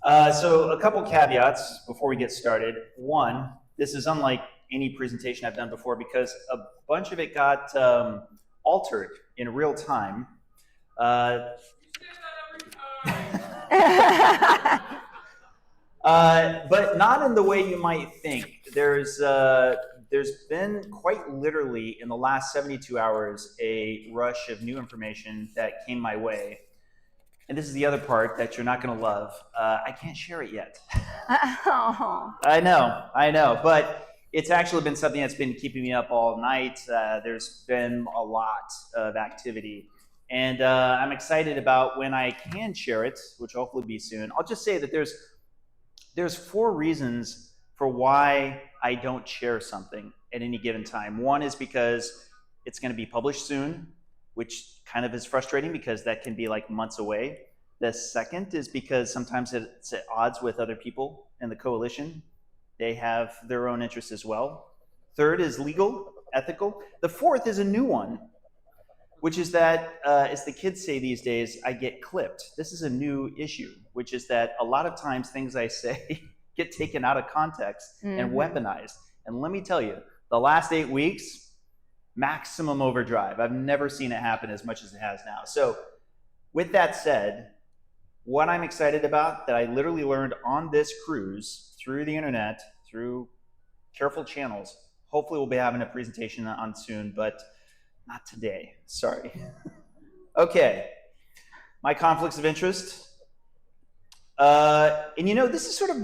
So a couple caveats before we get started. One, this is unlike any presentation I've done before because a bunch of it got altered in real time. But not in the way you might think. There's been quite literally in the last 72 hours a rush of new information that came my way. And this is the other part that you're not going to love. I can't share it yet. Oh. I know, but it's actually been something that's been keeping me up all night. There's been a lot of activity. And I'm excited about when I can share it, which will hopefully be soon. I'll just say that there's 4 reasons for why I don't share something at any given time. One is because it's going to be published soon, which kind of is frustrating because that can be like months away. The second is because sometimes it's at odds with other people in the coalition. They have their own interests as well. Third is legal, ethical. The fourth is a new one, which is that, as the kids say these days, I get clipped. This is a new issue, which is that a lot of times things I say get taken out of context and weaponized. And let me tell you, the last 8 weeks, maximum overdrive. I've never seen it happen as much as it has now. So with that said, what I'm excited about that I literally learned on this cruise through the internet, through careful channels, hopefully we'll be having a presentation on soon, but not today, sorry. Okay, my conflicts of interest. And you know, this is sort of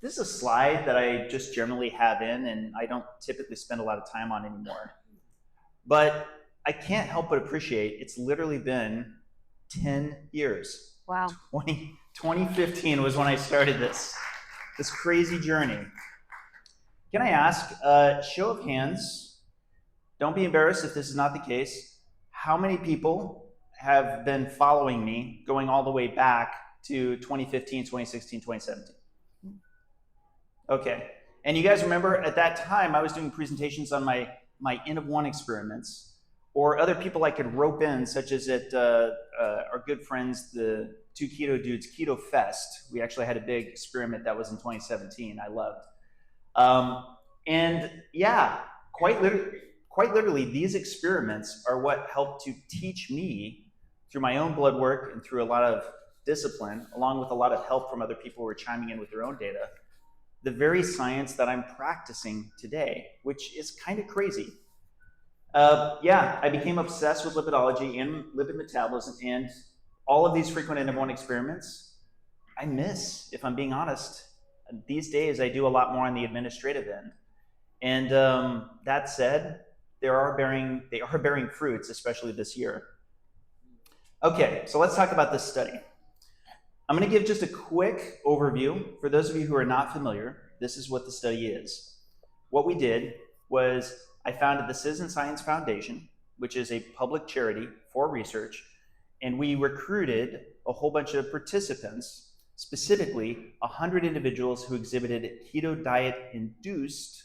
this is a slide that I just generally have in and I don't typically spend a lot of time on anymore. But I can't help but appreciate it's literally been 10 years. Wow. 2015 was when I started this crazy journey. Can I ask, show of hands, don't be embarrassed if this is not the case, how many people have been following me going all the way back to 2015, 2016, 2017? Okay, and you guys remember at that time I was doing presentations on my N of 1 experiments, or other people I could rope in, such as at our good friends, the 2 keto dudes, Keto Fest. We actually had a big experiment that was in 2017. I loved, and yeah, quite literally, these experiments are what helped to teach me through my own blood work and through a lot of discipline, along with a lot of help from other people who are chiming in with their own data, the very science that I'm practicing today, which is kind of crazy. Yeah, I became obsessed with lipidology and lipid metabolism, and all of these frequent N of 1 experiments, I miss, if I'm being honest. These days, I do a lot more on the administrative end. And that said, they are bearing fruits, especially this year. Okay, so let's talk about this study. I'm going to give just a quick overview. For those of you who are not familiar, this is what the study is. What we did was I founded the Citizen Science Foundation, which is a public charity for research, and we recruited a whole bunch of participants, specifically 100 individuals who exhibited keto diet-induced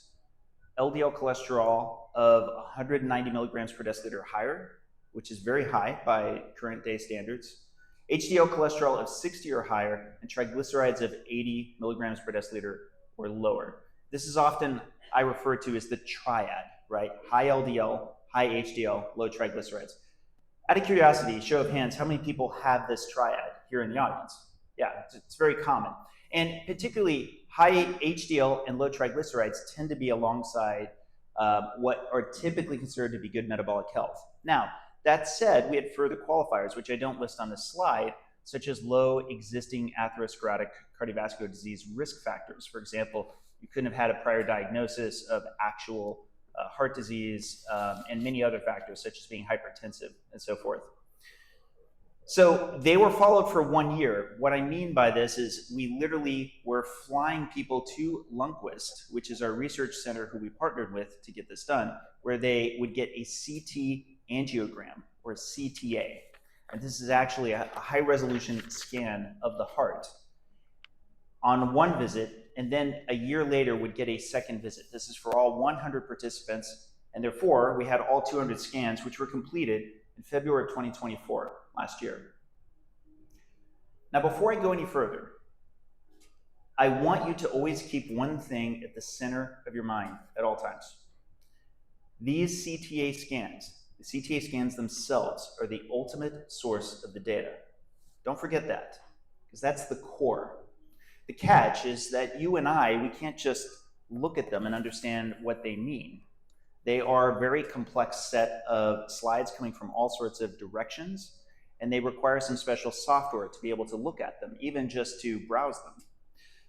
LDL cholesterol of 190 milligrams per deciliter or higher, which is very high by current day standards, HDL cholesterol of 60 or higher, and triglycerides of 80 milligrams per deciliter or lower. This is often I refer to as the triad, right? High LDL, high HDL, low triglycerides. Out of curiosity, show of hands, how many people have this triad here in the audience? Yeah, it's very common. And particularly high HDL and low triglycerides tend to be alongside what are typically considered to be good metabolic health. Now, that said, we had further qualifiers, which I don't list on this slide, such as low existing atherosclerotic cardiovascular disease risk factors. For example, you couldn't have had a prior diagnosis of actual heart disease and many other factors, such as being hypertensive and so forth. So they were followed for 1 year. What I mean by this is we literally were flying people to Lundquist, which is our research center who we partnered with to get this done, where they would get a CT angiogram, or CTA. And this is actually a high resolution scan of the heart on one visit, and then a year later would get a second visit. This is for all 100 participants, and therefore we had all 200 scans, which were completed in February of 2024, last year. Now, before I go any further, I want you to always keep one thing at the center of your mind at all times. These CTA scans, the CTA scans themselves are the ultimate source of the data. Don't forget that, because that's the core. The catch is that you and I, we can't just look at them and understand what they mean. They are a very complex set of slides coming from all sorts of directions, and they require some special software to be able to look at them, even just to browse them.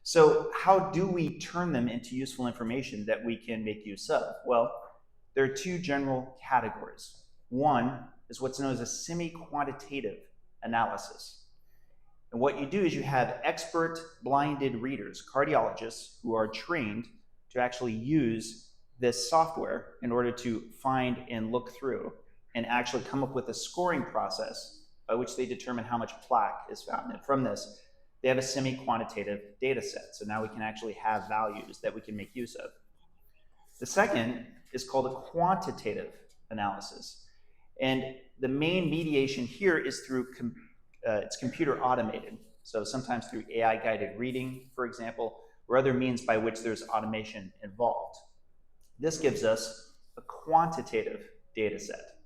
So how do we turn them into useful information that we can make use of? Well, there are two general categories. One is what's known as a semi-quantitative analysis. And what you do is you have expert blinded readers, cardiologists, who are trained to actually use this software in order to find and look through and actually come up with a scoring process by which they determine how much plaque is found. And from this, they have a semi-quantitative data set. So now we can actually have values that we can make use of. The second is called a quantitative analysis. And the main mediation here is through, it's computer automated. So sometimes through AI-guided reading, for example, or other means by which there's automation involved. This gives us a quantitative data set.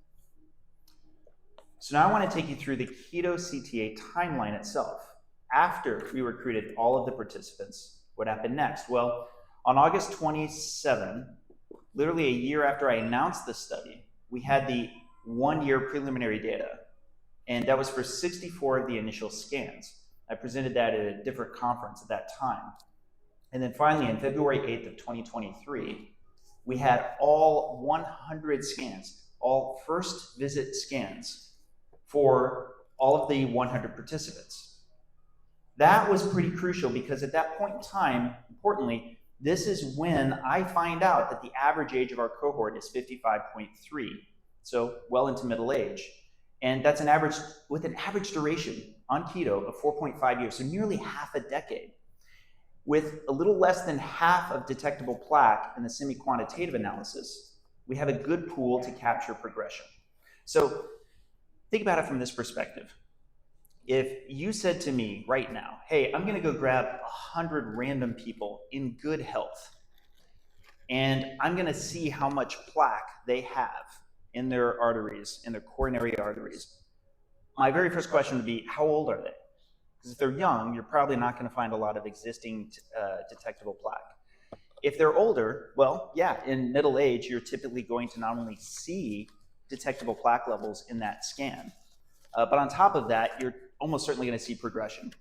So now I want to take you through the Keto CTA timeline itself. After we recruited all of the participants, what happened next? Well, on August 27, literally a year after I announced the study, we had the 1-year preliminary data, and that was for 64 of the initial scans. I presented that at a different conference at that time. And then finally, on February 8th of 2023, we had all 100 scans, all first visit scans for all of the 100 participants. That was pretty crucial because at that point in time, importantly, this is when I find out that the average age of our cohort is 55.3, so well into middle age. And that's an average, with an average duration on keto of 4.5 years, so nearly half a decade. With a little less than half of detectable plaque in the semi-quantitative analysis, we have a good pool to capture progression. So think about it from this perspective. If you said to me right now, hey, I'm going to go grab 100 random people in good health, and I'm going to see how much plaque they have in their arteries, in their coronary arteries, my very first question would be, how old are they? Because if they're young, you're probably not going to find a lot of existing detectable plaque. If they're older, well, yeah, in middle age, you're typically going to not only see detectable plaque levels in that scan, but on top of that, you're almost certainly going to see progression,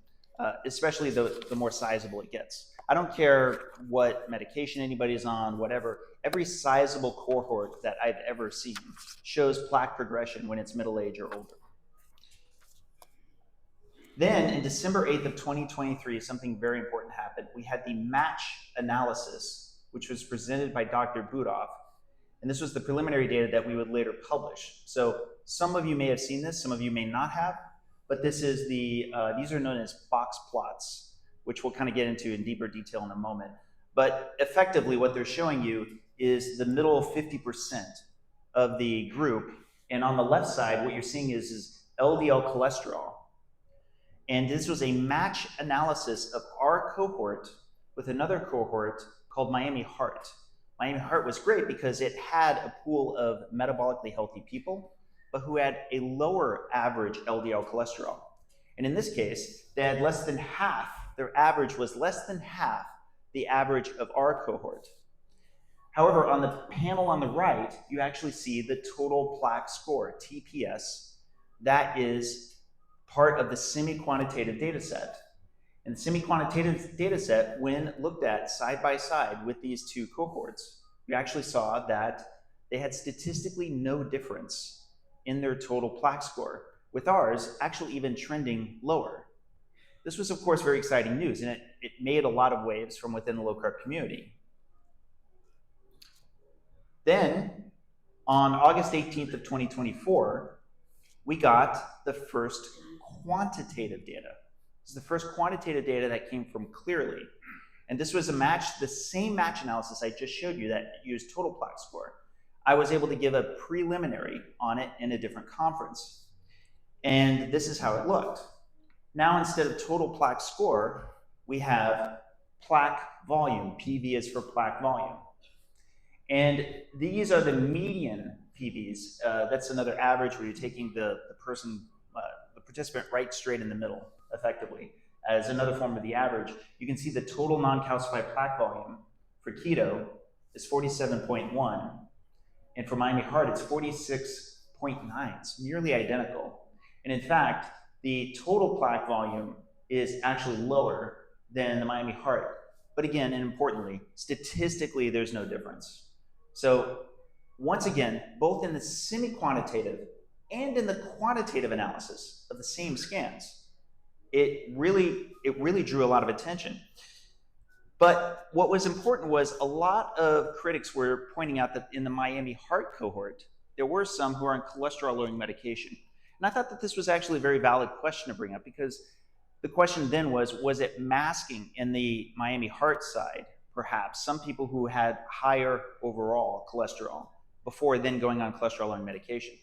especially the more sizable it gets. I don't care what medication anybody's on, whatever. Every sizable cohort that I've ever seen shows plaque progression when it's middle age or older. Then in December 8th of 2023, something very important happened. We had the match analysis, which was presented by Dr. Budoff. And this was the preliminary data that we would later publish. So some of you may have seen this, some of you may not have, but this is these are known as box plots, which we'll kind of get into in deeper detail in a moment. But effectively what they're showing you is the middle 50% of the group. And on the left side, what you're seeing is LDL cholesterol. And this was a match analysis of our cohort with another cohort called Miami Heart. Miami Heart was great because it had a pool of metabolically healthy people, but who had a lower average LDL cholesterol. And in this case, they had less than half, their average was less than half the average of our cohort. However, on the panel on the right, you actually see the total plaque score, TPS. That is part of the semi-quantitative data set. And the semi-quantitative data set, when looked at side by side with these two cohorts, you actually saw that they had statistically no difference in their total plaque score, with ours actually even trending lower. This was, of course, very exciting news, and it made a lot of waves from within the low-carb community. Then, on August 18th of 2024, we got the first quantitative data. This is the first quantitative data that came from Clearly. And this was a match, the same match analysis I just showed you that used total plaque score. I was able to give a preliminary on it in a different conference. And this is how it looked. Now, instead of total plaque score, we have plaque volume. PV is for plaque volume. And these are the median PVs. That's another average where you're taking the participant right straight in the middle, effectively, as another form of the average. You can see the total non-calcified plaque volume for keto is 47.1, and for Miami Heart, it's 46.9. It's nearly identical. And in fact, the total plaque volume is actually lower than the Miami Heart. But again, and importantly, statistically, there's no difference. So once again, both in the semi-quantitative and in the quantitative analysis of the same scans, it really drew a lot of attention. But what was important was a lot of critics were pointing out that in the Miami Heart cohort, there were some who are on cholesterol-lowering medication. And I thought that this was actually a very valid question to bring up, because the question then was it masking in the Miami Heart side, perhaps, some people who had higher overall cholesterol before then going on cholesterol-lowering medication?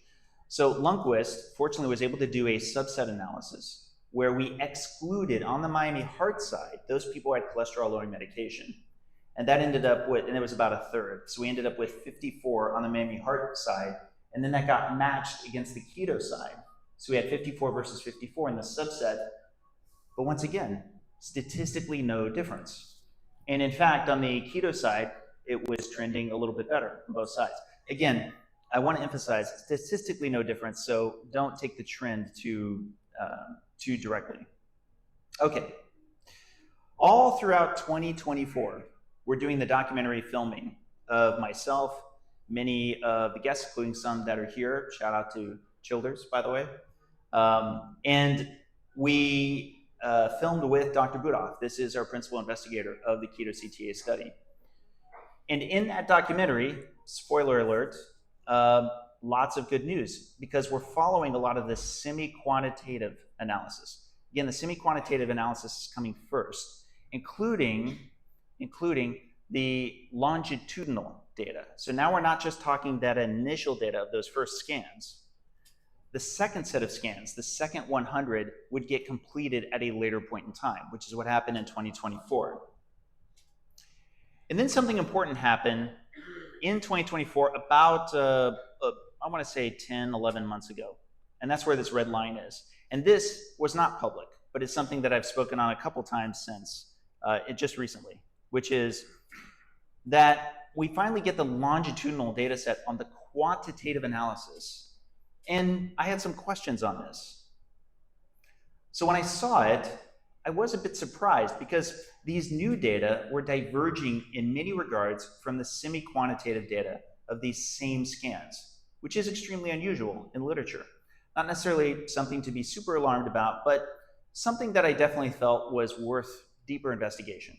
So Lundquist, fortunately, was able to do a subset analysis where we excluded on the Miami Heart side those people who had cholesterol-lowering medication. And that ended up with, and it was about a third. So we ended up with 54 on the Miami Heart side, and then that got matched against the keto side. So we had 54 versus 54 in the subset. But once again, statistically no difference. And in fact, on the keto side, it was trending a little bit better on both sides. Again, I want to emphasize statistically no difference, so don't take the trend too directly. Okay. All throughout 2024, we're doing the documentary filming of myself, many of the guests, including some that are here. Shout out to Childers, by the way. And we filmed with Dr. Budoff. This is our principal investigator of the Keto CTA study. And in that documentary, spoiler alert, lots of good news, because we're following a lot of the semi-quantitative analysis. Again, the semi-quantitative analysis is coming first, including the longitudinal data. So now we're not just talking that initial data of those first scans. The second set of scans, the second 100, would get completed at a later point in time, which is what happened in 2024. And then something important happened in 2024 about, I want to say 10, 11 months ago. And that's where this red line is. And this was not public, but it's something that I've spoken on a couple times since, just recently, which is that we finally get the longitudinal data set on the quantitative analysis. And I had some questions on this. So when I saw it, I was a bit surprised, because these new data were diverging in many regards from the semi-quantitative data of these same scans, which is extremely unusual in literature. Not necessarily something to be super alarmed about, but something that I definitely felt was worth deeper investigation.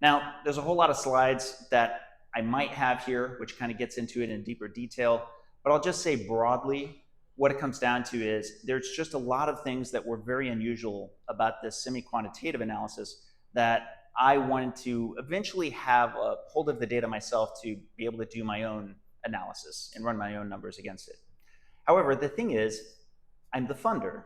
Now, there's a whole lot of slides that I might have here, which kind of gets into it in deeper detail, but I'll just say broadly, what it comes down to is there's just a lot of things that were very unusual about this semi-quantitative analysis that I wanted to eventually have a hold of the data myself to be able to do my own analysis and run my own numbers against it. However, the thing is, I'm the funder.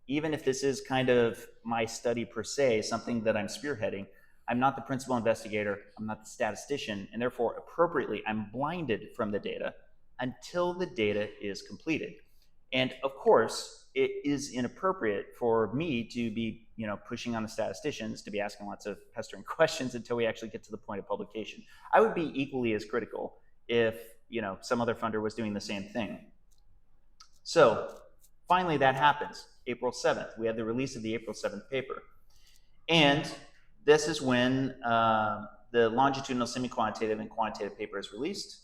Even if this is kind of my study per se, something that I'm spearheading, I'm not the principal investigator, I'm not the statistician, and therefore appropriately, I'm blinded from the data until the data is completed. And of course, it is inappropriate for me to be, pushing on the statisticians to be asking lots of pestering questions until we actually get to the point of publication. I would be equally as critical if, some other funder was doing the same thing. So finally that happens, April 7th. We have the release of the April 7th paper. And this is when the longitudinal semi-quantitative and quantitative paper is released.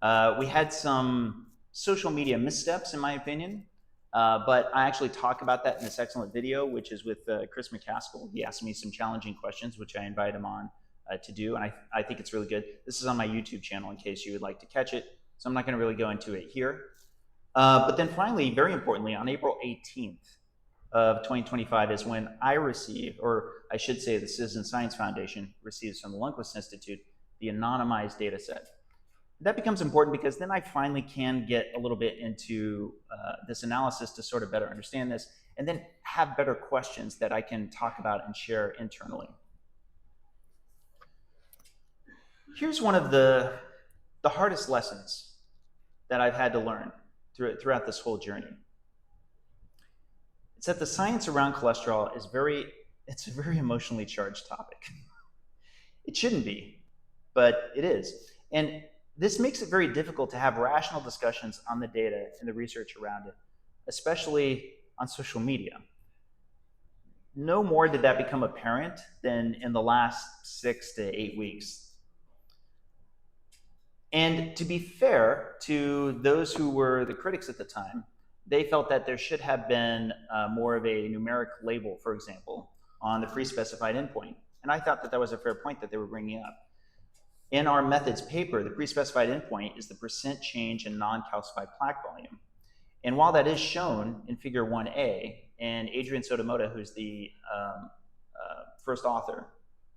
We had some social media missteps, in my opinion, but I actually talk about that in this excellent video, which is with Chris McCaskill. He asked me some challenging questions, which I invited him on to do, and I think it's really good. This is on my YouTube channel in case you would like to catch it, so I'm not going to really go into it here. But then finally, very importantly, on April 18th of 2025 is when I receive, or I should say the Citizen Science Foundation receives from the Lundquist Institute, the anonymized data set. That becomes important because then I finally can get a little bit into this analysis to sort of better understand this, and then have better questions that I can talk about and share internally. Here's one of the hardest lessons that I've had to learn throughout this whole journey. It's that the science around cholesterol is it's a very emotionally charged topic. It shouldn't be, but it is. And this makes it very difficult to have rational discussions on the data and the research around it, especially on social media. No more did that become apparent than in the last 6 to 8 weeks. And to be fair to those who were the critics at the time, they felt that there should have been more of a numeric label, for example, on the pre-specified endpoint. And I thought that that was a fair point that they were bringing up. In our methods paper, the pre-specified endpoint is the percent change in non-calcified plaque volume. And while that is shown in figure 1A, and Adrian Sotomoda, who's the first author,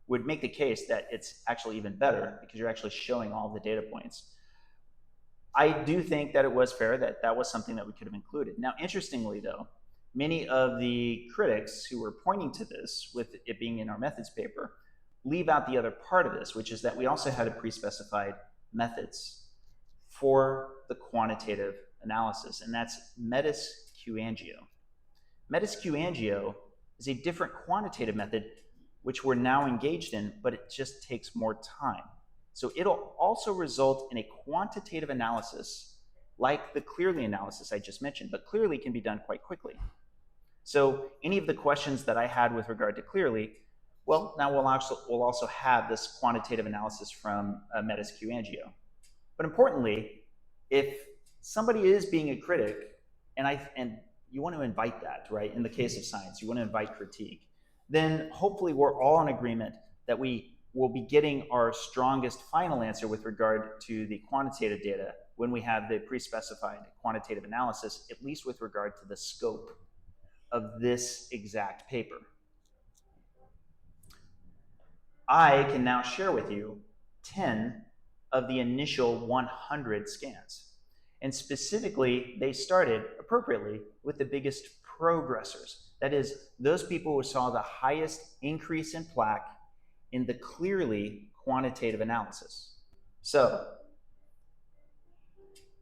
would make the case that it's actually even better because you're actually showing all the data points. I do think that it was fair that that was something that we could have included. Now, interestingly though, many of the critics who were pointing to this, with it being in our methods paper, leave out the other part of this, which is that we also had a pre-specified methods for the quantitative analysis, and that's METIS-Q-angio. METIS-Q-angio is a different quantitative method which we're now engaged in, but it just takes more time. So it'll also result in a quantitative analysis like the Clearly analysis I just mentioned, but Clearly can be done quite quickly. So any of the questions that I had with regard to Clearly, well, now we'll also have this quantitative analysis from METIS-Q-angio. But importantly, if somebody is being a critic, and you want to invite that, right? In the case of science, you want to invite critique, then hopefully we're all in agreement that we will be getting our strongest final answer with regard to the quantitative data when we have the pre-specified quantitative analysis, at least with regard to the scope of this exact paper. I can now share with you 10 of the initial 100 scans. And specifically, they started appropriately with the biggest progressors. That is, those people who saw the highest increase in plaque in the Clearly quantitative analysis. So,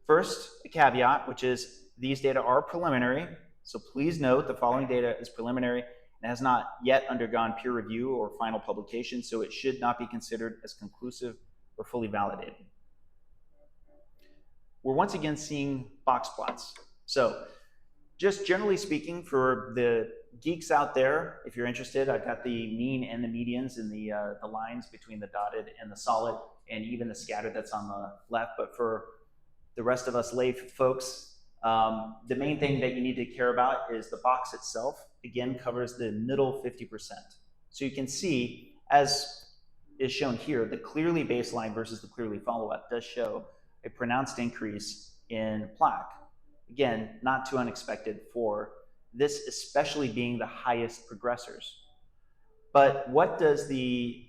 first, a caveat, which is these data are preliminary. So please note the following data is preliminary and has not yet undergone peer review or final publication, so it should not be considered as conclusive or fully validated. We're once again seeing box plots. So just generally speaking, for the geeks out there, if you're interested, I've got the mean and the medians and the lines between the dotted and the solid, and even the scatter that's on the left. But for the rest of us lay folks, the main thing that you need to care about is the box itself. Again, covers the middle 50%. So you can see, as is shown here, the Clearly baseline versus the Clearly follow-up does show a pronounced increase in plaque. Again, not too unexpected for this, especially being the highest progressors. But what does the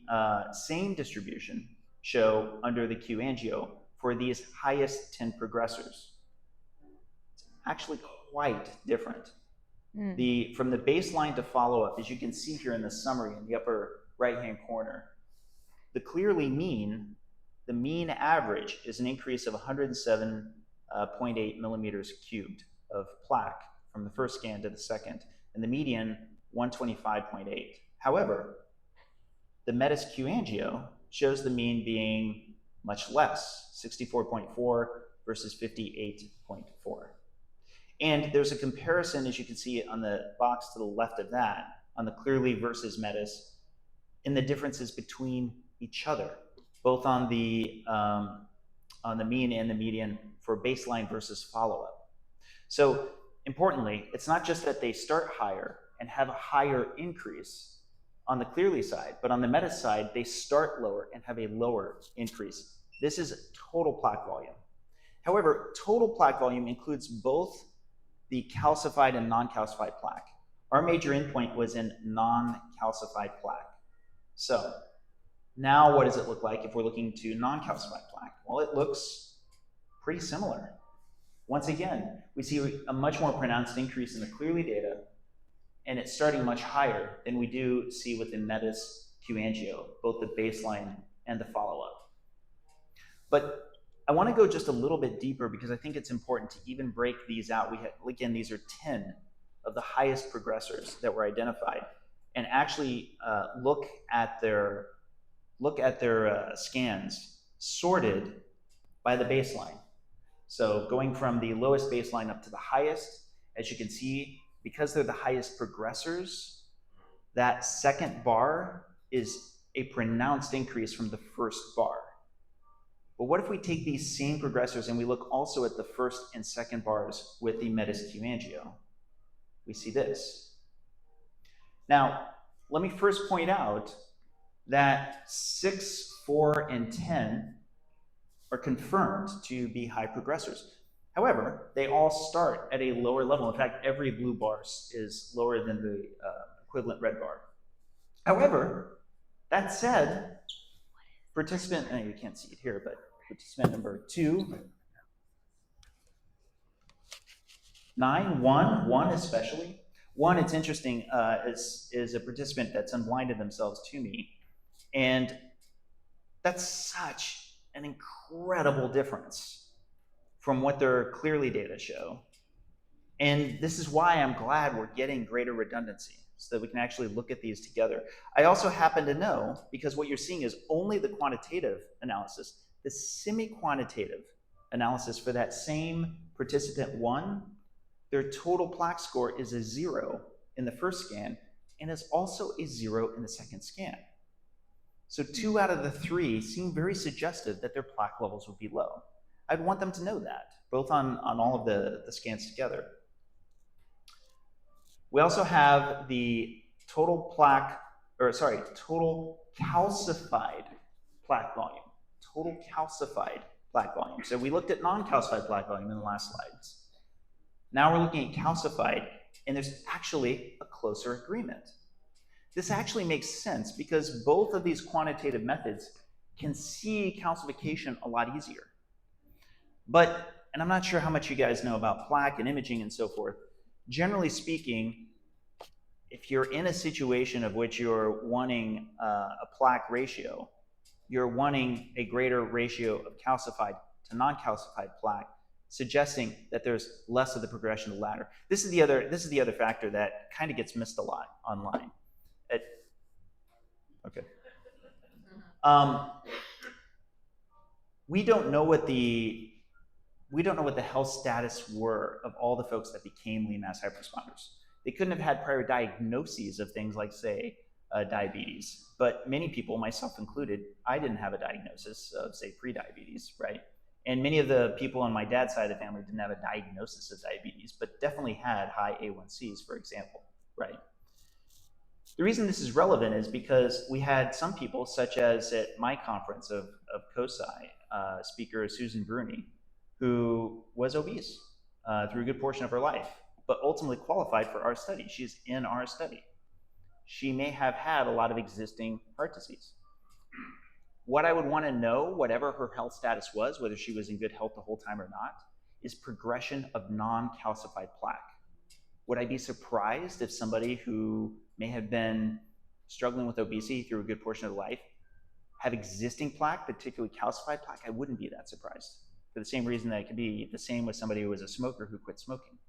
same distribution show under the Q-angio for these highest 10 progressors? It's actually quite different. From the baseline to follow-up, as you can see here in the summary in the upper right-hand corner, the Clearly mean, the mean average is an increase of 107.8 millimeters cubed of plaque from the first scan to the second, and the median 125.8. However, the METIS-Q-angio shows the mean being much less, 64.4 versus 58.4. And there's a comparison, as you can see on the box to the left of that, on the Clearly versus METIS, in the differences between each other, both on the mean and the median for baseline versus follow-up. So importantly, it's not just that they start higher and have a higher increase on the Clearly side, but on the METIS side, they start lower and have a lower increase. This is total plaque volume. However, total plaque volume includes both the calcified and non-calcified plaque. Our major endpoint was in non-calcified plaque. So now what does it look like if we're looking to non-calcified plaque? Well, it looks pretty similar. Once again, we see a much more pronounced increase in the Clearly data, and it's starting much higher than we do see with the METIS-Q-angio, both the baseline and the follow-up. But I want to go just a little bit deeper because I think it's important to even break these out. Again, these are 10 of the highest progressors that were identified, and actually look at their scans sorted by the baseline. So going from the lowest baseline up to the highest, as you can see, because they're the highest progressors, that second bar is a pronounced increase from the first bar. But what if we take these same progressors and we look also at the first and second bars with the metasQ angio? We see this. Now, let me first point out that 6, 4, and 10 are confirmed to be high progressors. However, they all start at a lower level. In fact, every blue bar is lower than the equivalent red bar. However, that said, participant, you can't see it here, but participant number 2, 9, 1 especially. 1, it's interesting, is a participant that's unblinded themselves to me. And that's such an incredible difference from what their clearly data show. And this is why I'm glad we're getting greater redundancy so that we can actually look at these together. I also happen to know, because what you're seeing is only the quantitative analysis, the semi-quantitative analysis for that same participant 1, their total plaque score is a 0 in the first scan and is also a 0 in the second scan. So 2 out of the 3 seem very suggestive that their plaque levels would be low. I'd want them to know that, both on all of the scans together. We also have the total calcified plaque volume. Total calcified plaque volume. So we looked at non-calcified plaque volume in the last slides. Now we're looking at calcified, and there's actually a closer agreement. This actually makes sense because both of these quantitative methods can see calcification a lot easier. But, and I'm not sure how much you guys know about plaque and imaging and so forth, generally speaking, if you're in a situation of which you're wanting a plaque ratio, you're wanting a greater ratio of calcified to non-calcified plaque, suggesting that there's less of the progression of the latter. This is the other factor that kind of gets missed a lot online. Okay. We don't know what the health status were of all the folks that became lean mass hyperresponders. They couldn't have had prior diagnoses of things like, say, diabetes. But many people, myself included, I didn't have a diagnosis of, say, prediabetes, right? And many of the people on my dad's side of the family didn't have a diagnosis of diabetes, but definitely had high A1Cs, for example, right? The reason this is relevant is because we had some people, such as at my conference of COSI, speaker Susan Bruni, who was obese through a good portion of her life, but ultimately qualified for our study. She's in our study. She may have had a lot of existing heart disease. What I would want to know, whatever her health status was, whether she was in good health the whole time or not, is progression of non-calcified plaque. Would I be surprised if somebody who may have been struggling with obesity through a good portion of life have existing plaque, particularly calcified plaque? I wouldn't be that surprised, for the same reason that it could be the same with somebody who was a smoker who quit smoking.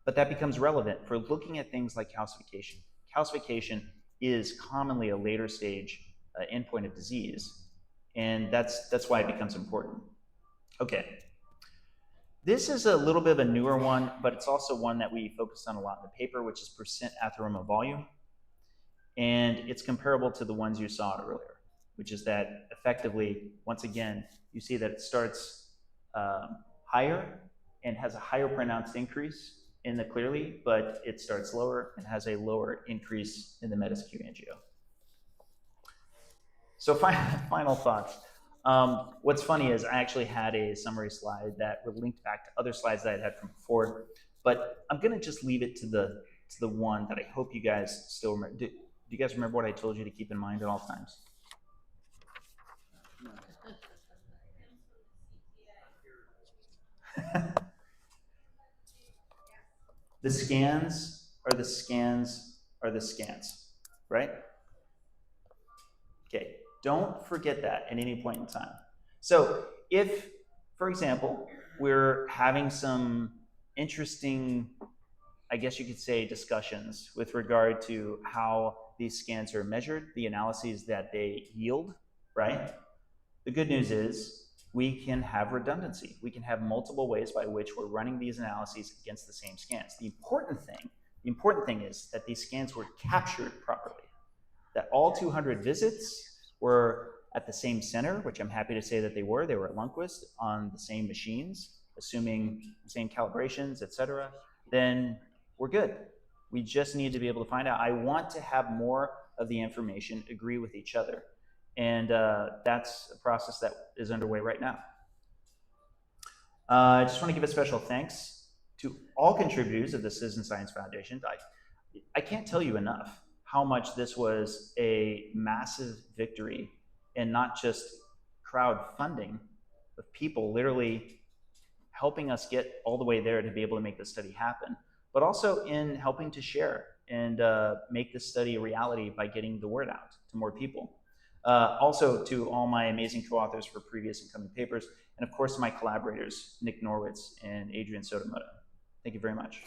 But that becomes relevant for looking at things like calcification. Calcification is commonly a later stage endpoint of disease, and that's why it becomes important. Okay. This is a little bit of a newer one, but it's also one that we focused on a lot in the paper, which is percent atheroma volume. And it's comparable to the ones you saw earlier, which is that effectively, once again, you see that it starts higher and has a higher pronounced increase in the clearly, but it starts lower and has a lower increase in the metasQ angio. So final thoughts. What's funny is I actually had a summary slide that were linked back to other slides that I had from before, but I'm gonna just leave it to the one that I hope you guys still remember. Do you guys remember what I told you to keep in mind at all times? The scans are the scans are the scans, right? Okay, don't forget that at any point in time. So if, for example, we're having some interesting, I guess you could say, discussions with regard to how these scans are measured, the analyses that they yield, right? The good news is we can have redundancy. We can have multiple ways by which we're running these analyses against the same scans. The important thing is that these scans were captured properly, that all 200 visits were at the same center, which I'm happy to say that they were. They were at Lundquist on the same machines, assuming the same calibrations, et cetera. Then we're good. We just need to be able to find out. I want to have more of the information agree with each other. And that's a process that is underway right now. I just want to give a special thanks to all contributors of the Citizen Science Foundation. I can't tell you enough how much this was a massive victory, and not just crowdfunding, of people literally helping us get all the way there to be able to make this study happen, but also in helping to share and make this study a reality by getting the word out to more people. Also to all my amazing co-authors for previous and coming papers, and of course my collaborators, Nick Norwitz and Adrian Sotomoto. Thank you very much.